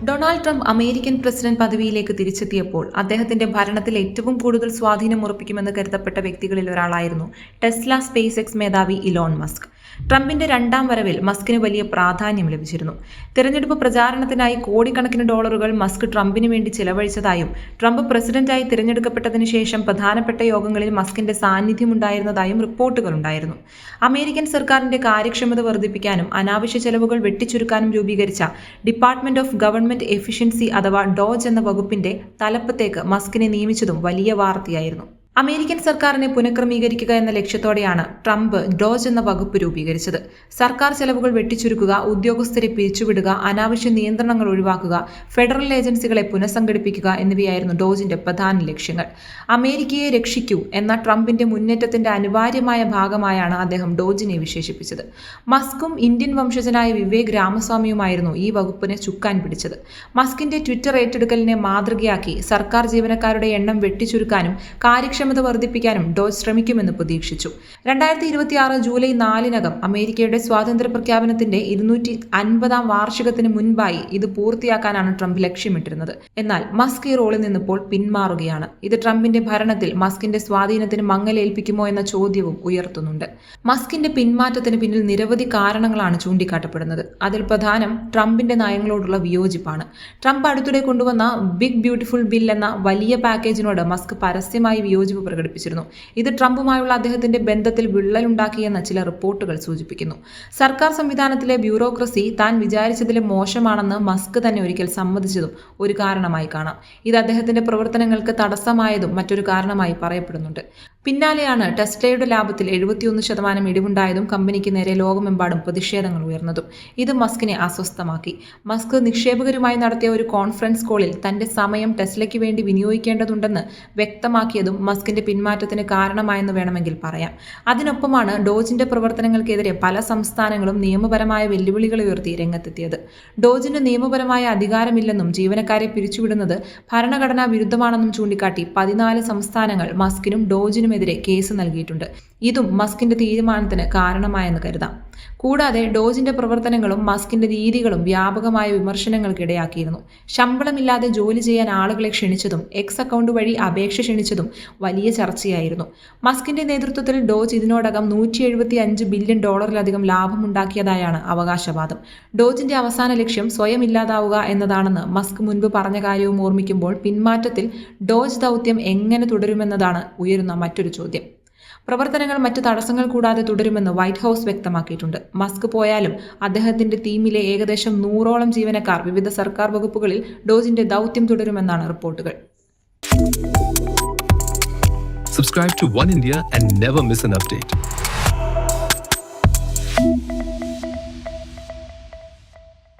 Donald Trump American president പദവിയിലേക്ക് തിരിച്ചെത്തിയപ്പോൾ അദ്ദേഹത്തിന്റെ ഭരണത്തിൽ ഏറ്റവും കൂടുതൽ സ്വാധീനം ഉറപ്പിക്കുമെന്ന് കരുതപ്പെട്ട വ്യക്തികളിൽ ഒരാളായിരുന്നു ടെസ്ല സ്പേസ് എക്സ് മേധാവി ഇലോൺ മസ്ക്. ട്രംപിന്റെ രണ്ടാം വരവിൽ മസ്കിന് വലിയ പ്രാധാന്യം ലഭിച്ചിരുന്നു. തിരഞ്ഞെടുപ്പ് പ്രചാരണത്തിനായി കോടിക്കണക്കിന് ഡോളറുകൾ മസ്ക് ട്രംപിന് വേണ്ടി ചെലവഴിച്ചതായും ട്രംപ് പ്രസിഡന്റായി തിരഞ്ഞെടുക്കപ്പെട്ടതിനു ശേഷം പ്രധാനപ്പെട്ട യോഗങ്ങളിൽ മസ്കിന്റെ സാന്നിധ്യമുണ്ടായിരുന്നതായും റിപ്പോർട്ടുകളുണ്ടായിരുന്നു. അമേരിക്കൻ സർക്കാരിന്റെ കാര്യക്ഷമത വർദ്ധിപ്പിക്കാനും അനാവശ്യ ചെലവുകൾ വെട്ടിച്ചുരുക്കാനും രൂപീകരിച്ച ഡിപ്പാർട്ട്മെന്റ് ഓഫ് ഗവൺമെന്റ് എഫിഷ്യൻസി അഥവാ ഡോജ് എന്ന വകുപ്പിന്റെ തലപ്പത്തേക്ക് മസ്കിനെ നിയമിച്ചതും വലിയ വാർത്തയായിരുന്നു. അമേരിക്കൻ സർക്കാരിനെ പുനഃക്രമീകരിക്കുക എന്ന ലക്ഷ്യത്തോടെയാണ് ട്രംപ് ഡോജ് എന്ന വകുപ്പ് രൂപീകരിച്ചത്. സർക്കാർ ചെലവുകൾ വെട്ടിച്ചുരുക്കുക, ഉദ്യോഗസ്ഥരെ പിരിച്ചുവിടുക, അനാവശ്യ നിയന്ത്രണങ്ങൾ ഒഴിവാക്കുക, ഫെഡറൽ ഏജൻസികളെ പുനഃസംഘടിപ്പിക്കുക എന്നിവയായിരുന്നു ഡോജിന്റെ പ്രധാന ലക്ഷ്യങ്ങൾ. അമേരിക്കയെ രക്ഷിക്കൂ എന്ന ട്രംപിന്റെ മുന്നേറ്റത്തിന്റെ അനിവാര്യമായ ഭാഗമായാണ് അദ്ദേഹം ഡോജിനെ വിശേഷിപ്പിച്ചത്. മസ്കും ഇന്ത്യൻ വംശജനായ വിവേക് രാമസ്വാമിയുമായിരുന്നു ഈ വകുപ്പിനെ ചുക്കാൻ പിടിച്ചത്. മസ്കിന്റെ ട്വിറ്റർ ഏറ്റെടുക്കലിനെ മാതൃകയാക്കി സർക്കാർ ജീവനക്കാരുടെ എണ്ണം വെട്ടിച്ചുരുക്കാനും കാര്യക്ഷമത വർദ്ധിപ്പിക്കാനും ഡോജ് ശ്രമിക്കുമെന്ന് പ്രതീക്ഷിച്ചു. 2026 ജൂലൈ 4-നകം അമേരിക്കയുടെ സ്വാതന്ത്ര്യ പ്രഖ്യാപനത്തിന്റെ 250-ാം വാർഷികത്തിന് മുൻപായി ഇത് പൂർത്തിയാക്കാനാണ് ട്രംപ് ലക്ഷ്യമിട്ടിരുന്നത്. എന്നാൽ മസ്ക് ഈ റോളിൽ നിന്നിപ്പോൾ പിന്മാറുകയാണ്. ഇത് ട്രംപിന്റെ ഭരണത്തിൽ മസ്കിന്റെ സ്വാധീനത്തിന് മങ്ങലേൽപ്പിക്കുമോ എന്ന ചോദ്യവും ഉയർത്തുന്നുണ്ട്. മസ്കിന്റെ പിന്മാറ്റത്തിന് പിന്നിൽ നിരവധി കാരണങ്ങളാണ് ചൂണ്ടിക്കാട്ടപ്പെടുന്നത്. അതിൽ പ്രധാനം ട്രംപിന്റെ നയങ്ങളോടുള്ള വിയോജിപ്പാണ്. ട്രംപ് അടുത്തിടെ കൊണ്ടുവന്ന ബിഗ് ബ്യൂട്ടിഫുൾ ബിൽ എന്ന വലിയ പാക്കേജിനോട് മസ്ക് പരസ്യമായി വിയോജിപ്പ് പ്രകടിപ്പിച്ചിരുന്നു. ഇത് ട്രംപുമായുള്ള അദ്ദേഹത്തിന്റെ ബന്ധത്തിൽ വിള്ളലുണ്ടാക്കിയെന്ന് ചില റിപ്പോർട്ടുകൾ സൂചിപ്പിക്കുന്നു. സർക്കാർ സംവിധാനത്തിലെ ബ്യൂറോക്രസി താൻ വിചാരിച്ചതിലും മോശമാണെന്ന് മസ്ക് തന്നെ ഒരിക്കൽ സമ്മതിച്ചതും ഒരു കാരണമായി കാണാം. ഇത് അദ്ദേഹത്തിന്റെ പ്രവർത്തനങ്ങൾക്ക് തടസ്സമായതും മറ്റൊരു കാരണമായി പറയപ്പെടുന്നുണ്ട്. പിന്നാലെയാണ് ടെസ്ലയുടെ ലാഭത്തിൽ 71% ഇടിവുണ്ടായതും കമ്പനിക്ക് നേരെ ലോകമെമ്പാടും പ്രതിഷേധങ്ങൾ ഉയർന്നതും. ഇത് മസ്കിനെ അസ്വസ്ഥമാക്കി. മസ്ക് നിക്ഷേപകരുമായി നടത്തിയ ഒരു കോൺഫറൻസ് കോളിൽ തന്റെ സമയം ടെസ്ലയ്ക്ക് വേണ്ടി വിനിയോഗിക്കേണ്ടതുണ്ടെന്ന് വ്യക്തമാക്കിയതും മസ്കിന്റെ പിന്മാറ്റത്തിന് കാരണമായെന്ന് വേണമെങ്കിൽ പറയാം. അതിനൊപ്പമാണ് ഡോജിന്റെ പ്രവർത്തനങ്ങൾക്കെതിരെ പല സംസ്ഥാനങ്ങളും നിയമപരമായ വെല്ലുവിളികൾ ഉയർത്തി രംഗത്തെത്തിയത്. ഡോജിന് നിയമപരമായ അധികാരമില്ലെന്നും ജീവനക്കാരെ പിരിച്ചുവിടുന്നത് ഭരണഘടനാ വിരുദ്ധമാണെന്നും ചൂണ്ടിക്കാട്ടി 14 സംസ്ഥാനങ്ങൾ മസ്കിനും ഡോജിനുമെതിരെ കേസ് നൽകിയിട്ടുണ്ട്. ഇതും മസ്കിന്റെ തീരുമാനത്തിന് കാരണമായെന്ന് കരുതാം. കൂടാതെ ഡോജിന്റെ പ്രവർത്തനങ്ങളും മസ്കിന്റെ രീതികളും വ്യാപകമായ വിമർശനങ്ങൾക്കിടയാക്കിയിരുന്നു. ശമ്പളമില്ലാതെ ജോലി ചെയ്യാൻ ആളുകളെ ക്ഷണിച്ചതും എക്സ് അക്കൗണ്ട് വഴി അപേക്ഷ ക്ഷണിച്ചതും വലിയ ചർച്ചയായിരുന്നു. മസ്കിന്റെ നേതൃത്വത്തിൽ ഡോജ് ഇതിനോടകം $175 ബില്യൺ ലാഭമുണ്ടാക്കിയതായാണ് അവകാശവാദം. ഡോജിന്റെ അവസാന ലക്ഷ്യം സ്വയം ഇല്ലാതാവുക എന്നതാണെന്ന് മസ്ക് മുൻപ് പറഞ്ഞ കാര്യവും ഓർമ്മിക്കുമ്പോൾ പിന്മാറ്റത്തിൽ ഡോജ് ദൗത്യം എങ്ങനെ തുടരുമെന്നതാണ് ഉയരുന്ന മറ്റൊരു ചോദ്യം. പ്രവർത്തനങ്ങൾ മറ്റ് തടസ്സങ്ങൾ കൂടാതെ തുടരുമെന്ന് വൈറ്റ് ഹൗസ് വ്യക്തമാക്കിയിട്ടുണ്ട്. മസ്ക് പോയാലും അദ്ദേഹത്തിന്റെ ടീമിലെ ഏകദേശം 100ഓളം ജീവനക്കാർ വിവിധ സർക്കാർ വകുപ്പുകളിൽ ഡോജിന്റെ ദൗത്യം തുടരുമെന്നാണ് റിപ്പോർട്ടുകൾ. Subscribe to One India and never miss an update.